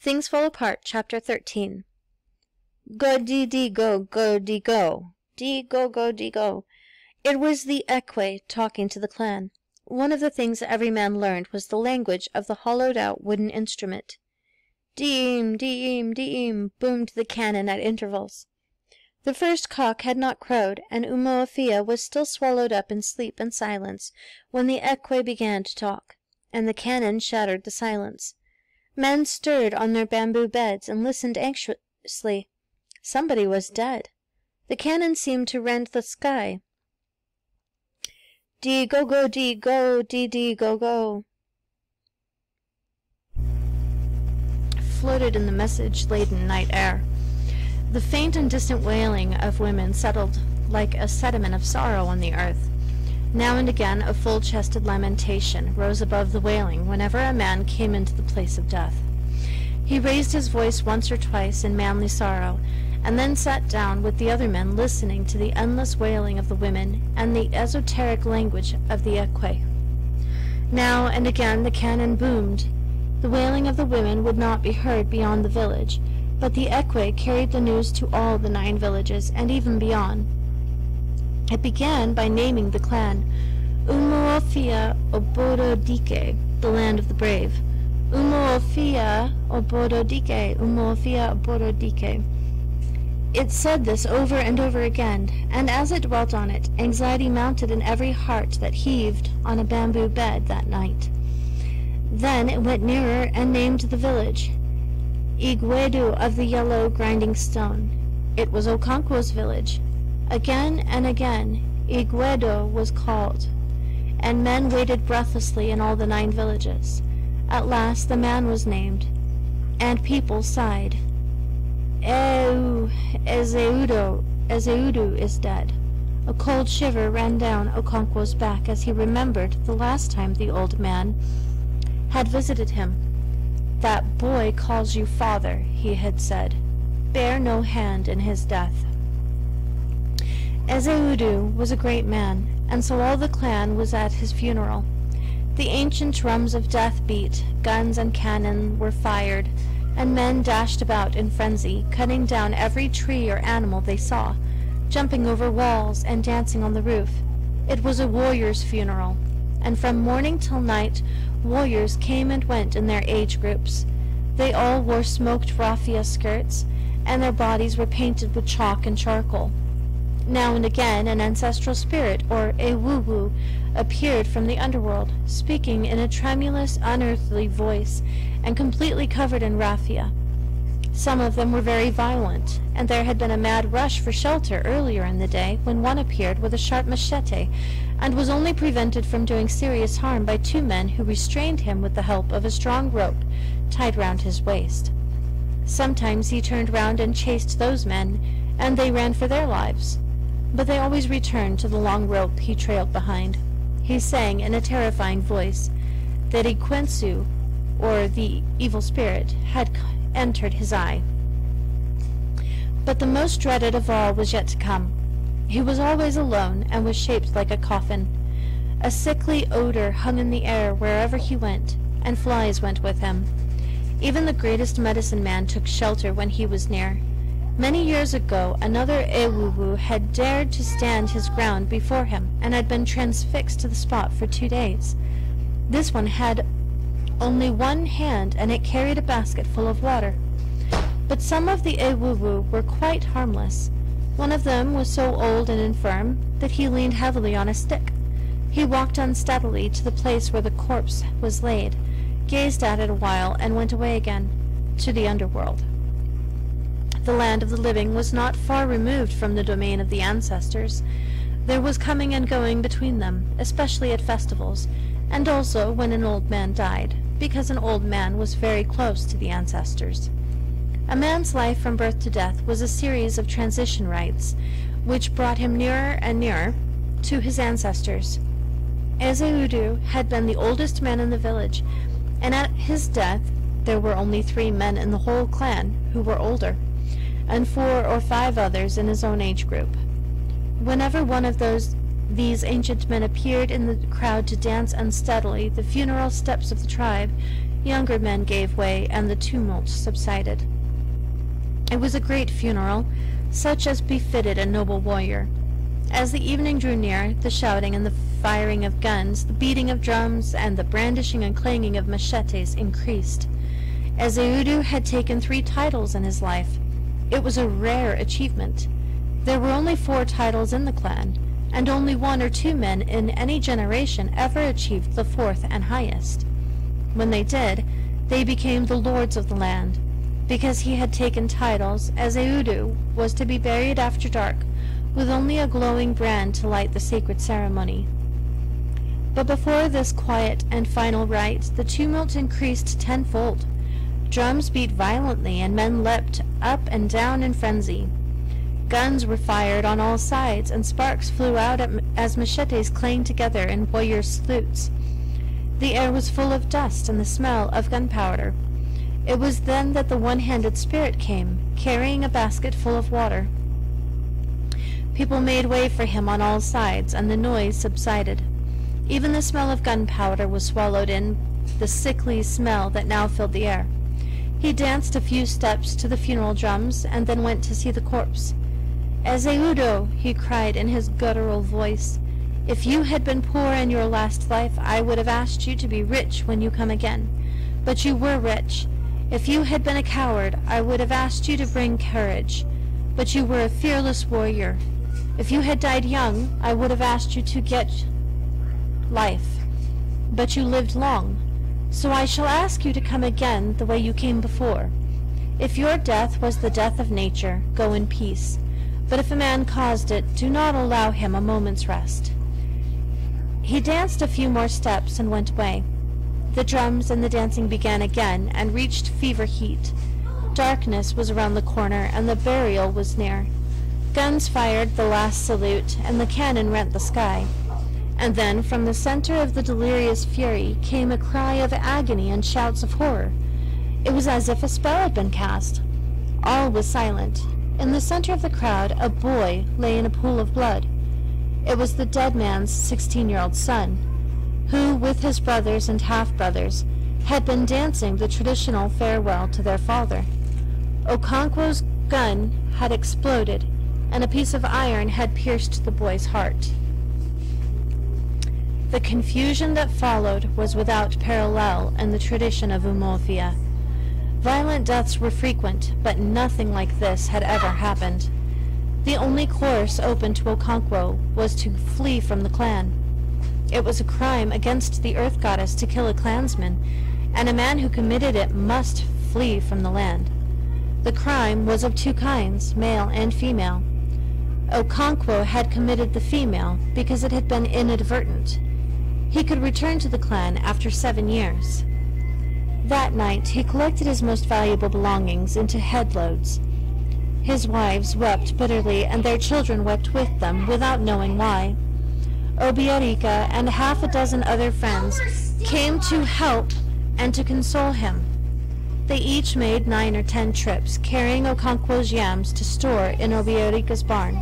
Things Fall Apart, Chapter 13. Go dee dee go, go dee go. Dee go go dee go. It was the Ekwe talking to the clan. One of the things that every man learned was the language of the hollowed-out wooden instrument. Deem, deem, deem, boomed the cannon at intervals. The first cock had not crowed, and Umuofia was still swallowed up in sleep and silence when the Ekwe began to talk, and the cannon shattered the silence. Men stirred on their bamboo beds and listened anxiously. Somebody was dead. The cannon seemed to rend the sky. Dee go go dee go, dee dee go go, floated in the message-laden night air. The faint and distant wailing of women settled like a sediment of sorrow on the earth. Now and again a full-chested lamentation rose above the wailing whenever a man came into the place of death. He raised his voice once or twice in manly sorrow, and then sat down with the other men listening to the endless wailing of the women and the esoteric language of the Ekwe. Now and again the cannon boomed. The wailing of the women would not be heard beyond the village, but the Ekwe carried the news to all the 9 villages and even beyond. It began by naming the clan Umuofia Obododike, the land of the brave. Umuofia Obododike, Umuofia Obododike. It said this over and over again, and as it dwelt on it, anxiety mounted in every heart that heaved on a bamboo bed that night. Then it went nearer and named the village, Igwedu of the yellow grinding stone. It was Okonkwo's village. Again and again, Igwedo was called, and men waited breathlessly in all the 9 villages. At last the man was named, and people sighed. Ezeudu is dead. A cold shiver ran down Okonkwo's back as he remembered the last time the old man had visited him. "That boy calls you father," he had said. "Bear no hand in his death." Ezeudu was a great man, and so all the clan was at his funeral. The ancient drums of death beat, guns and cannon were fired, and men dashed about in frenzy, cutting down every tree or animal they saw, jumping over walls and dancing on the roof. It was a warrior's funeral, and from morning till night warriors came and went in their age groups. They all wore smoked raffia skirts, and their bodies were painted with chalk and charcoal. Now and again an ancestral spirit, or Ewuwu, appeared from the underworld, speaking in a tremulous, unearthly voice, and completely covered in raffia. Some of them were very violent, and there had been a mad rush for shelter earlier in the day when one appeared with a sharp machete, and was only prevented from doing serious harm by 2 men who restrained him with the help of a strong rope tied round his waist. Sometimes he turned round and chased those men, and they ran for their lives, but they always returned to the long rope he trailed behind. He sang in a terrifying voice that Ikwensu, or the evil spirit, had entered his eye. But the most dreaded of all was yet to come. He was always alone, and was shaped like a coffin. A sickly odor hung in the air wherever he went, and flies went with him. Even the greatest medicine man took shelter when he was near. Many years ago another Ewuwu had dared to stand his ground before him, and had been transfixed to the spot for 2 days. This one had only one hand, and it carried a basket full of water. But some of the Ewuwu were quite harmless. One of them was so old and infirm that he leaned heavily on a stick. He walked unsteadily to the place where the corpse was laid, gazed at it a while, and went away again to the underworld. The land of the living was not far removed from the domain of the ancestors. There was coming and going between them, especially at festivals, and also when an old man died, because an old man was very close to the ancestors. A man's life from birth to death was a series of transition rites, which brought him nearer and nearer to his ancestors. Ezeudu had been the oldest man in the village, and at his death there were only 3 men in the whole clan who were older, and 4 or 5 others in his own age group. Whenever one of these ancient men appeared in the crowd to dance unsteadily the funeral steps of the tribe, younger men gave way, and the tumult subsided. It was a great funeral, such as befitted a noble warrior. As the evening drew near, the shouting and the firing of guns, the beating of drums, and the brandishing and clanging of machetes increased. Ezeudu had taken 3 titles in his life. It was a rare achievement. There were only 4 titles in the clan, and only 1 or 2 men in any generation ever achieved the 4th and highest. When they did, they became the lords of the land. Because he had taken titles, Ezeudu was to be buried after dark, with only a glowing brand to light the sacred ceremony. But before this quiet and final rite, the tumult increased tenfold. Drums beat violently, and men leapt up and down in frenzy. Guns were fired on all sides, and sparks flew out as machetes clanged together in warriors' salutes. The air was full of dust and the smell of gunpowder. It was then that the one-handed spirit came, carrying a basket full of water. People made way for him on all sides, and the noise subsided. Even the smell of gunpowder was swallowed in the sickly smell that now filled the air. He danced a few steps to the funeral drums, and then went to see the corpse. "Ezeudu," he cried in his guttural voice, "if you had been poor in your last life, I would have asked you to be rich when you come again. But you were rich. If you had been a coward, I would have asked you to bring courage. But you were a fearless warrior. If you had died young, I would have asked you to get life. But you lived long. So I shall ask you to come again the way you came before. If your death was the death of nature, go in peace. But if a man caused it, do not allow him a moment's rest." He danced a few more steps and went away. The drums and the dancing began again, and reached fever heat. Darkness was around the corner, and the burial was near. Guns fired the last salute, and the cannon rent the sky. And then, from the center of the delirious fury, came a cry of agony and shouts of horror. It was as if a spell had been cast. All was silent. In the center of the crowd, a boy lay in a pool of blood. It was the dead man's 16-year-old son, who, with his brothers and half-brothers, had been dancing the traditional farewell to their father. Okonkwo's gun had exploded, and a piece of iron had pierced the boy's heart. The confusion that followed was without parallel in the tradition of Umuofia. Violent deaths were frequent, but nothing like this had ever happened. The only course open to Okonkwo was to flee from the clan. It was a crime against the Earth Goddess to kill a clansman, and a man who committed it must flee from the land. The crime was of 2 kinds, male and female. Okonkwo had committed the female because it had been inadvertent. He could return to the clan after 7 years. That night he collected his most valuable belongings into headloads. His wives wept bitterly, and their children wept with them, without knowing why. Obiarika and half a dozen other friends came to help and to console him. They each made 9 or 10 trips, carrying Okonkwo's yams to store in Obiarika's barn.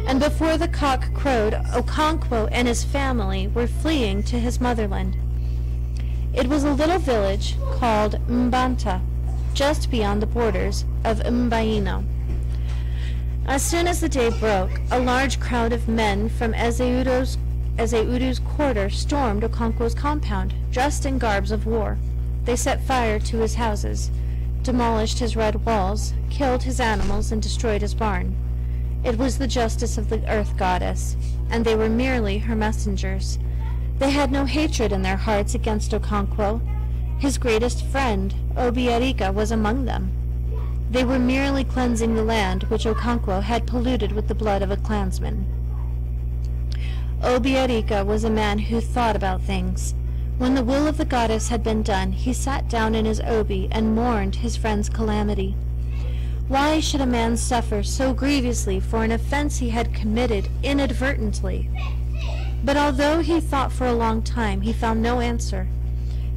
And before the cock crowed, Okonkwo and his family were fleeing to his motherland. It was a little village called Mbanta, just beyond the borders of Mbaino. As soon as the day broke, a large crowd of men from Ezeudu's quarter stormed Okonkwo's compound, dressed in garbs of war. They set fire to his houses, demolished his red walls, killed his animals, and destroyed his barn. It was the justice of the Earth Goddess, and they were merely her messengers. They had no hatred in their hearts against Okonkwo. His greatest friend, Obiarika, was among them. They were merely cleansing the land which Okonkwo had polluted with the blood of a clansman. Obiarika was a man who thought about things. When the will of the goddess had been done, he sat down in his obi and mourned his friend's calamity. Why should a man suffer so grievously for an offense he had committed inadvertently? But although he thought for a long time, he found no answer.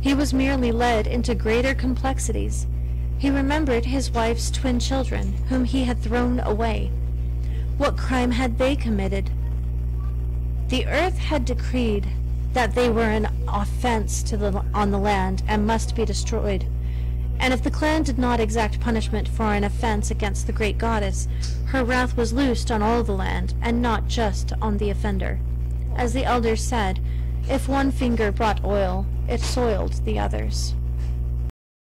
He was merely led into greater complexities. He remembered his wife's twin children, whom he had thrown away. What crime had they committed? The earth had decreed that they were an offense on the land and must be destroyed. And if the clan did not exact punishment for an offense against the great goddess, her wrath was loosed on all the land, and not just on the offender. As the elders said, if one finger brought oil, it soiled the others.